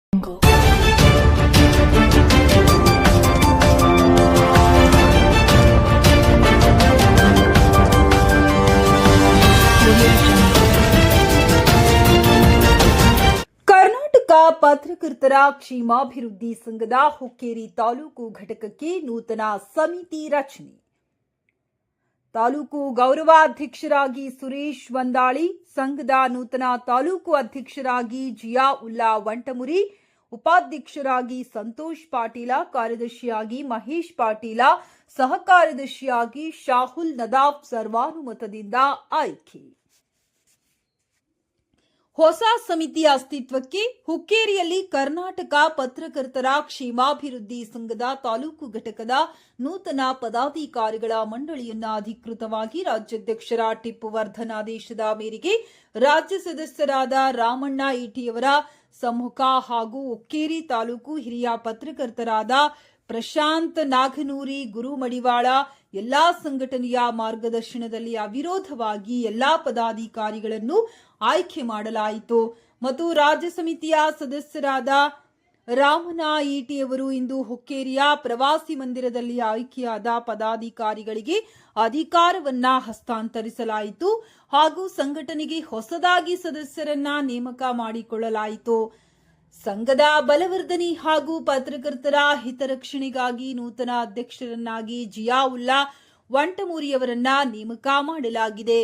ಕರ್ನಾಟಕ ಪತ್ರಕರ್ತರ ಕ್ಷೇಮಾಭಿವೃದ್ಧಿ ಸಂಘದ ಹುಕ್ಕೇರಿ ತಾಲೂಕು ಘಟಕಕ್ಕೆ ನೂತನ ಸಮಿತಿ ರಚನೆ. ತಾಲೂಕು ಗೌರವಾಧ್ಯಕ್ಷರಾಗಿ ಸುರೇಶ್ ವಂದಾಳಿ, ಸಂಘದ ನೂತನ ತಾಲೂಕು ಅಧ್ಯಕ್ಷರಾಗಿ ಜಿಯಾ ಉಲ್ಲಾ ವಂಟಮುರಿ, ಉಪಾಧ್ಯಕ್ಷರಾಗಿ ಸಂತೋಷ್ ಪಾಟೀಲ, ಕಾರ್ಯದರ್ಶಿಯಾಗಿ ಮಹೇಶ್ ಪಾಟೀಲ, ಸಹ ಕಾರ್ಯದರ್ಶಿಯಾಗಿ ಶಾಹುಲ್ ನದಾಫ್ ಸರ್ವಾನುಮತದಿಂದ ಆಯ್ಕೆ. ಹೊಸ ಸಮಿತಿ ಅಸ್ತಿತ್ವಕ್ಕೆ ಹುಕ್ಕೇರಿಯಲ್ಲಿ ಕರ್ನಾಟಕ ಪತ್ರಕರ್ತರ ಕ್ಷೇಮಾಭಿವೃದ್ಧಿ ಸಂಘದ ತಾಲೂಕು ಘಟಕದ ನೂತನ ಪದಾಧಿಕಾರಿಗಳ ಮಂಡಳಿಯನ್ನ ಅಧಿಕೃತವಾಗಿ ರಾಜ್ಯಾಧ್ಯಕ್ಷರ ಟಿಪ್ಪು ವರ್ಧನ್ ಆದೇಶದ ಮೇರೆಗೆ ರಾಜ್ಯ ಸದಸ್ಯರಾದ ರಾಮಣ್ಣ ಈಟಿಯವರ ಸಮ್ಮುಖ ಹಾಗೂ ಹುಕ್ಕೇರಿ ತಾಲೂಕು ಹಿರಿಯ ಪತ್ರಕರ್ತರಾದ ಪ್ರಶಾಂತ್ ನಾಗನೂರಿ, ಗುರು ಮಡಿವಾಳ ಎಲ್ಲಾ ಸಂಘಟನೆಯ ಮಾರ್ಗದರ್ಶನದಲ್ಲಿ ಅವಿರೋಧವಾಗಿ ಎಲ್ಲಾ ಪದಾಧಿಕಾರಿಗಳನ್ನು ಆಯ್ಕೆ ಮಾಡಲಾಯಿತು ಮತ್ತು ರಾಜ್ಯ ಸಮಿತಿಯ ಸದಸ್ಯರಾದ ರಾಮಣ್ಣ ಈಟಿಯವರು ಇಂದು ಹುಕ್ಕೇರಿಯ ಪ್ರವಾಸಿ ಮಂದಿರದಲ್ಲಿ ಆಯ್ಕೆಯಾದ ಪದಾಧಿಕಾರಿಗಳಿಗೆ ಅಧಿಕಾರವನ್ನ ಹಸ್ತಾಂತರಿಸಲಾಯಿತು ಹಾಗೂ ಸಂಘಟನೆಗೆ ಹೊಸದಾಗಿ ಸದಸ್ಯರನ್ನ ನೇಮಕ ಮಾಡಿಕೊಳ್ಳಲಾಯಿತು. ಸಂಘದ ಬಲವರ್ಧನೆ ಹಾಗೂ ಪತ್ರಕರ್ತರ ಹಿತರಕ್ಷಣೆಗಾಗಿ ನೂತನ ಅಧ್ಯಕ್ಷರನ್ನಾಗಿ ಜಿಯಾ ಉಲ್ಲಾ ವಂಟಮುರಿಯವರನ್ನ ನೇಮಕ ಮಾಡಲಾಗಿದೆ.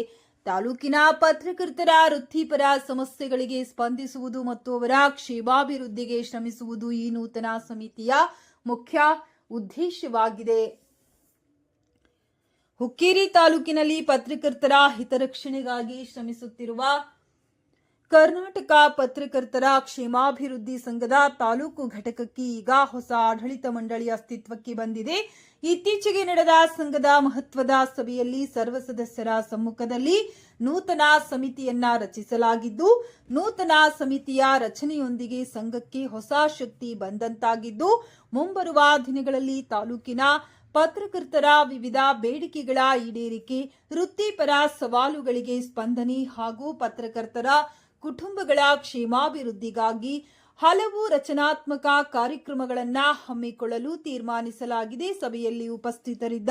ತಾಲೂಕಿನ ಪತ್ರಕರ್ತರ ವೃತ್ತಿಪರ ಸಮಸ್ಯೆಗಳಿಗೆ ಸ್ಪಂದಿಸುವುದು ಮತ್ತು ಅವರ ಕ್ಷೇಮಾಭಿವೃದ್ಧಿಗೆ ಶ್ರಮಿಸುವುದು ಈ ನೂತನ ಸಮಿತಿಯ ಮುಖ್ಯ ಉದ್ದೇಶವಾಗಿದೆ. ಹುಕ್ಕೇರಿ ತಾಲೂಕಿನಲ್ಲಿ ಪತ್ರಕರ್ತರ ಹಿತರಕ್ಷಣೆಗಾಗಿ ಶ್ರಮಿಸುತ್ತಿರುವ ಕರ್ನಾಟಕ ಪತ್ರಕರ್ತರ ಕ್ಷೇಮಾಭಿವೃದ್ಧಿ ಸಂಘದ ತಾಲೂಕು ಘಟಕಕ್ಕೆ ಈಗ ಹೊಸ ಆಡಳಿತ ಮಂಡಳಿ ಅಸ್ತಿತ್ವಕ್ಕೆ ಬಂದಿದೆ. ಇತ್ತೀಚೆಗೆ ನಡೆದ ಸಂಘದ ಮಹತ್ವದ ಸಭೆಯಲ್ಲಿ ಸರ್ವ ಸದಸ್ಯರ ಸಮ್ಮುಖದಲ್ಲಿ ನೂತನ ಸಮಿತಿಯನ್ನ ರಚಿಸಲಾಗಿದ್ದು, ನೂತನ ಸಮಿತಿಯ ರಚನೆಯೊಂದಿಗೆ ಸಂಘಕ್ಕೆ ಹೊಸ ಶಕ್ತಿ ಬಂದಂತಾಗಿದ್ದು, ಮುಂಬರುವ ದಿನಗಳಲ್ಲಿ ತಾಲೂಕಿನ ಪತ್ರಕರ್ತರ ವಿವಿಧ ಬೇಡಿಕೆಗಳ ಈಡೇರಿಕೆ, ವೃತ್ತಿಪರ ಸವಾಲುಗಳಿಗೆ ಸ್ಪಂದನೆ ಹಾಗೂ ಪತ್ರಕರ್ತರ ಕುಟುಂಬಗಳ ಕ್ಷೇಮಾಭಿವೃದ್ಧಿಗಾಗಿ ಹಲವು ರಚನಾತ್ಮಕ ಕಾರ್ಯಕ್ರಮಗಳನ್ನು ಹಮ್ಮಿಕೊಳ್ಳಲು ತೀರ್ಮಾನಿಸಲಾಗಿದೆ. ಸಭೆಯಲ್ಲಿ ಉಪಸ್ಥಿತರಿದ್ದ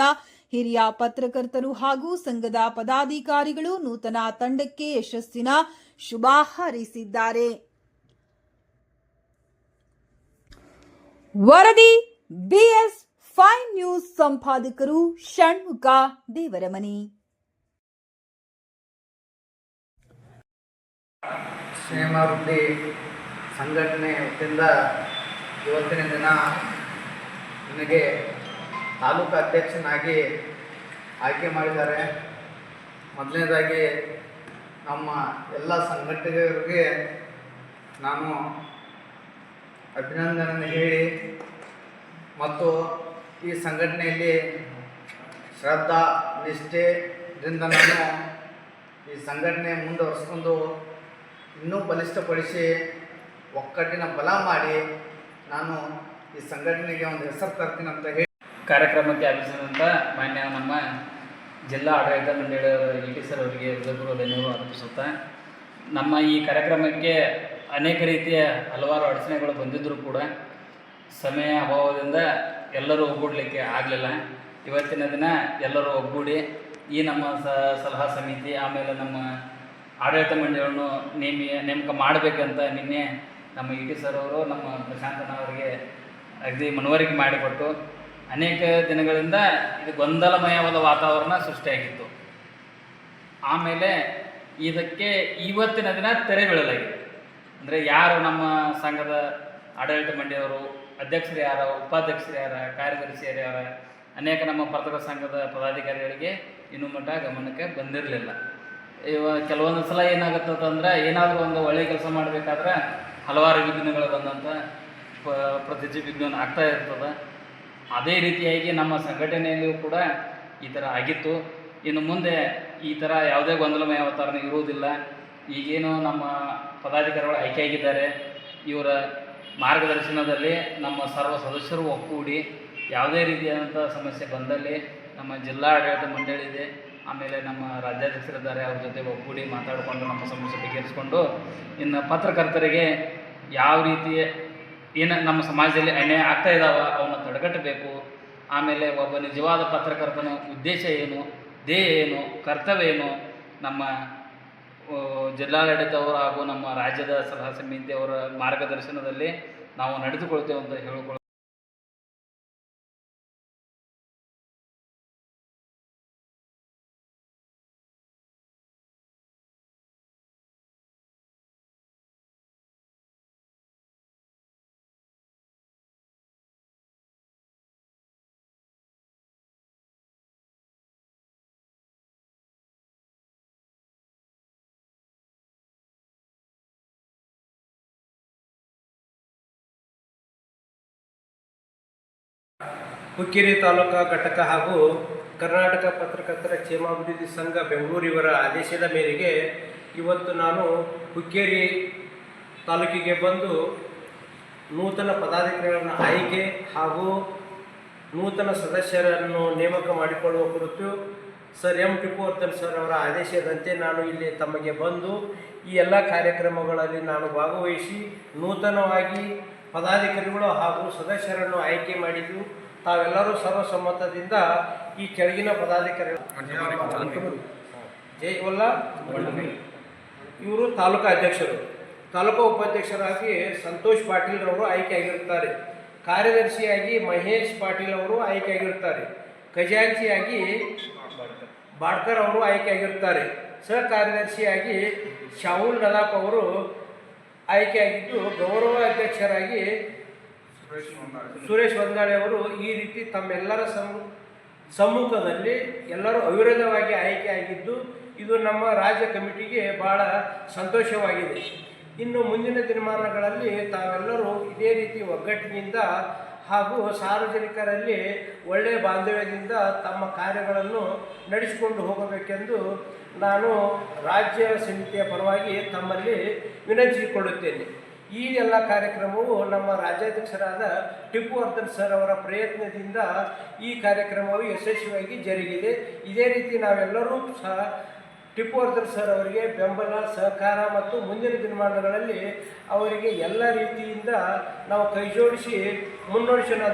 ಹಿರಿಯ ಪತ್ರಕರ್ತರು ಹಾಗೂ ಸಂಘದ ಪದಾಧಿಕಾರಿಗಳು ನೂತನ ತಂಡಕ್ಕೆ ಯಶಸ್ಸಿನ ಶುಭ ಹಾರೈಸಿದ್ದಾರೆ. ವರದಿ BS5 ನ್ಯೂಸ್, ಸಂಪಾದಕರು ಷಣ್ಮುಖ ದೇವರಮನಿ. ಕ್ಷೇಮಾಭಿವೃದ್ಧಿ ಸಂಘಟನೆ ವತಿಯಿಂದ ಇವತ್ತಿನ ದಿನ ನನಗೆ ತಾಲೂಕು ಅಧ್ಯಕ್ಷನಾಗಿ ಆಯ್ಕೆ ಮಾಡಿದ್ದಾರೆ. ಮೊದಲನೇದಾಗಿ ನಮ್ಮ ಎಲ್ಲ ಸಂಘಟಕರಿಗೆ ನಾನು ಅಭಿನಂದನೆ ಹೇಳಿ ಮತ್ತು ಈ ಸಂಘಟನೆಯಲ್ಲಿ ಶ್ರದ್ಧಾ ನಿಷ್ಠೆಯಿಂದ ನಾನು ಈ ಸಂಘಟನೆ ಮುಂದುವರಿಸ್ಕೊಂಡು ಇನ್ನೂ ಬಲಿಷ್ಠಪಡಿಸಿ ಒಕ್ಕಟ್ಟಿನ ಬಲ ಮಾಡಿ ನಾನು ಈ ಸಂಘಟನೆಗೆ ಒಂದು ಹೆಸರು ತರ್ತೀನಿ ಅಂತ ಹೇಳಿ ಕಾರ್ಯಕ್ರಮಕ್ಕೆ ಆಗಮಿಸಿದಂಥ ಮಾನ್ಯ ನಮ್ಮ ಜಿಲ್ಲಾ ಆಡಳಿತ ಮಂಡಳಿಯವರ ಇ ಟಿ ಸರ್ ಅವರಿಗೆ ಹೃದಯಪೂರ್ವಕ ಧನ್ಯವಾದ ಅರ್ಪಿಸುತ್ತಾ, ನಮ್ಮ ಈ ಕಾರ್ಯಕ್ರಮಕ್ಕೆ ಅನೇಕ ರೀತಿಯ ಹಲವಾರು ಅಡಚಣೆಗಳು ಬಂದಿದ್ದರೂ ಕೂಡ ಸಮಯ ಅಭಾವದಿಂದ ಎಲ್ಲರೂ ಒಗ್ಗೂಡಲಿಕ್ಕೆ ಆಗಲಿಲ್ಲ. ಇವತ್ತಿನ ದಿನ ಎಲ್ಲರೂ ಒಗ್ಗೂಡಿ ಈ ನಮ್ಮ ಸಲಹಾ ಸಮಿತಿ ಆಮೇಲೆ ನಮ್ಮ ಆಡಳಿತ ಮಂಡಳಿಯನ್ನು ನೇಮಕ ಮಾಡಬೇಕಂತ ನಿನ್ನೆ ನಮ್ಮ ಇ ಟಿ ಸರ್ ಅವರು ನಮ್ಮ ಪ್ರಶಾಂತನವರಿಗೆ ಅಗದಿ ಮನವರಿಕೆ ಮಾಡಿಕೊಟ್ಟು ಅನೇಕ ದಿನಗಳಿಂದ ಇದು ಗೊಂದಲಮಯವಾದ ವಾತಾವರಣ ಸೃಷ್ಟಿಯಾಗಿತ್ತು. ಆಮೇಲೆ ಇದಕ್ಕೆ ಇವತ್ತಿನ ದಿನ ತೆರೆ ಬೀಳಲಾಗಿದೆ. ಅಂದರೆ ಯಾರು ನಮ್ಮ ಸಂಘದ ಆಡಳಿತ ಮಂಡಳಿಯವರು, ಅಧ್ಯಕ್ಷರು ಯಾರ, ಉಪಾಧ್ಯಕ್ಷರು ಯಾರ, ಕಾರ್ಯದರ್ಶಿ ಯಾರ, ಅನೇಕ ನಮ್ಮ ಪತ್ರಕರ್ತರ ಸಂಘದ ಪದಾಧಿಕಾರಿಗಳಿಗೆ ಇನ್ನೂ ಮಟ್ಟ ಗಮನಕ್ಕೆ ಬಂದಿರಲಿಲ್ಲ. ಕೆಲವೊಂದು ಸಲ ಏನಾಗುತ್ತಂದ್ರೆ ಏನಾದರೂ ಒಂದು ಒಳ್ಳೆಯ ಕೆಲಸ ಮಾಡಬೇಕಾದ್ರೆ ಹಲವಾರು ವಿಘ್ನಗಳು ಬಂದಂಥ ಪ್ರತಿಜಿ ವಿಘ್ನ ಆಗ್ತಾ ಇರ್ತದೆ. ಅದೇ ರೀತಿಯಾಗಿ ನಮ್ಮ ಸಂಘಟನೆಯಲ್ಲಿಯೂ ಕೂಡ ಈ ಥರ ಆಗಿತ್ತು. ಇನ್ನು ಮುಂದೆ ಈ ಥರ ಯಾವುದೇ ಗೊಂದಲಮಯ ವಾತಾವರಣ ಇರುವುದಿಲ್ಲ. ಈಗೇನು ನಮ್ಮ ಪದಾಧಿಕಾರಿಗಳು ಆಯ್ಕೆಯಾಗಿದ್ದಾರೆ, ಇವರ ಮಾರ್ಗದರ್ಶನದಲ್ಲಿ ನಮ್ಮ ಸರ್ವ ಸದಸ್ಯರು ಒಕ್ಕೂಡಿ ಯಾವುದೇ ರೀತಿಯಾದಂಥ ಸಮಸ್ಯೆ ಬಂದಲ್ಲಿ ನಮ್ಮ ಜಿಲ್ಲಾ ಆಡಳಿತ ಮಂಡಳಿ ಇದೆ, ಆಮೇಲೆ ನಮ್ಮ ರಾಜ್ಯಾಧ್ಯಕ್ಷರಿದ್ದಾರೆ, ಅವ್ರ ಜೊತೆ ಒಗ್ಗೂಡಿ ಮಾತಾಡಿಕೊಂಡು ನಮ್ಮ ಸಮಸ್ಯೆ ಬಗೆಹರಿಸ್ಕೊಂಡು ಇನ್ನು ಪತ್ರಕರ್ತರಿಗೆ ಯಾವ ರೀತಿಯ ಏನು ನಮ್ಮ ಸಮಾಜದಲ್ಲಿ ಅನ್ಯಾಯ ಆಗ್ತಾ ಇದ್ದಾವೆ ಅವನ್ನ ತಡೆಗಟ್ಟಬೇಕು. ಆಮೇಲೆ ಒಬ್ಬ ನಿಜವಾದ ಪತ್ರಕರ್ತನ ಉದ್ದೇಶ ಏನು, ಧ್ಯೇಯ ಏನು, ಕರ್ತವ್ಯ ಏನು, ನಮ್ಮ ಜಿಲ್ಲಾಡಳಿತವರು ಹಾಗೂ ನಮ್ಮ ರಾಜ್ಯದ ಸಲಹಾ ಸಮಿತಿಯವರ ಮಾರ್ಗದರ್ಶನದಲ್ಲಿ ನಾವು ನಡೆದುಕೊಳ್ತೇವೆ ಅಂತ ಹೇಳಿಕೊಳ್ಳ ಹುಕ್ಕೇರಿ ತಾಲೂಕಾ ಘಟಕ ಹಾಗೂ ಕರ್ನಾಟಕ ಪತ್ರಕರ್ತರ ಕ್ಷೇಮಾಭಿವೃದ್ಧಿ ಸಂಘ ಬೆಂಗಳೂರು ಇವರ ಆದೇಶದ ಮೇರೆಗೆ ಇವತ್ತು ನಾನು ಹುಕ್ಕೇರಿ ತಾಲೂಕಿಗೆ ಬಂದು ನೂತನ ಪದಾಧಿಕಾರಿಗಳನ್ನು ಆಯ್ಕೆ ಹಾಗೂ ನೂತನ ಸದಸ್ಯರನ್ನು ನೇಮಕ ಮಾಡಿಕೊಳ್ಳುವ ಕುರಿತು ಸರ್ ಎಂ ಟಿಪ್ಪುವರ್ಧನ್ ಸರ್ ಅವರ ಆದೇಶದಂತೆ ನಾನು ಇಲ್ಲಿ ತಮಗೆ ಬಂದು ಈ ಎಲ್ಲ ಕಾರ್ಯಕ್ರಮಗಳಲ್ಲಿ ನಾನು ಭಾಗವಹಿಸಿ ನೂತನವಾಗಿ ಪದಾಧಿಕಾರಿಗಳು ಹಾಗೂ ಸದಸ್ಯರನ್ನು ಆಯ್ಕೆ ಮಾಡಿದ್ದು ತಾವೆಲ್ಲರೂ ಸರ್ವಸಮ್ಮತದಿಂದ ಈ ಕೆಳಗಿನ ಪದಾಧಿಕಾರಿಗಳು ಜಯವಲ್ಲ ಇವರು ತಾಲೂಕಾ ಅಧ್ಯಕ್ಷರು, ತಾಲೂಕಾ ಉಪಾಧ್ಯಕ್ಷರಾಗಿ ಸಂತೋಷ್ ಪಾಟೀಲ್ ಅವರು ಆಯ್ಕೆಯಾಗಿರುತ್ತಾರೆ, ಕಾರ್ಯದರ್ಶಿಯಾಗಿ ಮಹೇಶ್ ಪಾಟೀಲ್ ಅವರು ಆಯ್ಕೆಯಾಗಿರುತ್ತಾರೆ, ಖಜಾಂಚಿಯಾಗಿ ಬಾಡ್ಕರ್ ಅವರು ಆಯ್ಕೆಯಾಗಿರುತ್ತಾರೆ, ಸಹ ಕಾರ್ಯದರ್ಶಿಯಾಗಿ ಶಾಹುಲ್ ನದಾಫ್ ಅವರು ಆಯ್ಕೆಯಾಗಿದ್ದು ಗೌರವ ಅಧ್ಯಕ್ಷರಾಗಿ ಸುರೇಶ್ ವಂದಾಳೆ ಅವರು ಈ ರೀತಿ ತಮ್ಮೆಲ್ಲರ ಸಮ್ಮುಖದಲ್ಲಿ ಎಲ್ಲರೂ ಅವಿರೋಧವಾಗಿ ಆಯ್ಕೆಯಾಗಿದ್ದು ಇದು ನಮ್ಮ ರಾಜ್ಯ ಕಮಿಟಿಗೆ ಭಾಳ ಸಂತೋಷವಾಗಿದೆ. ಇನ್ನು ಮುಂದಿನ ದಿನಮಾನಗಳಲ್ಲಿ ತಾವೆಲ್ಲರೂ ಇದೇ ರೀತಿ ಒಗ್ಗಟ್ಟಿನಿಂದ ಹಾಗೂ ಸಾರ್ವಜನಿಕರಲ್ಲಿ ಒಳ್ಳೆಯ ಬಾಂಧವ್ಯದಿಂದ ತಮ್ಮ ಕಾರ್ಯಗಳನ್ನು ನಡೆಸಿಕೊಂಡು ಹೋಗಬೇಕೆಂದು ನಾನು ರಾಜ್ಯ ಸಮಿತಿಯ ಪರವಾಗಿ ತಮ್ಮಲ್ಲಿ ವಿನಂತಿಸಿಕೊಳ್ಳುತ್ತೇನೆ. ಈ ಎಲ್ಲ ಕಾರ್ಯಕ್ರಮವು ನಮ್ಮ ರಾಜ್ಯಾಧ್ಯಕ್ಷರಾದ ಟಿಪ್ಪುವರ್ಧನ್ ಸರ್ ಅವರ ಪ್ರಯತ್ನದಿಂದ ಈ ಕಾರ್ಯಕ್ರಮವು ಯಶಸ್ವಿಯಾಗಿ ಜರುಗಿದೆ. ಇದೇ ರೀತಿ ನಾವೆಲ್ಲರೂ ಸಹ ಟಿಪ್ಪುವರ್ಧನ್ ಸರ್ ಅವರಿಗೆ ಬೆಂಬಲ, ಸಹಕಾರ ಮತ್ತು ಮುಂದಿನ ದಿನಮಾನಗಳಲ್ಲಿ ಅವರಿಗೆ ಎಲ್ಲ ರೀತಿಯಿಂದ ನಾವು ಕೈಜೋಡಿಸಿ ಮುನ್ನಡೆಸೋಣ.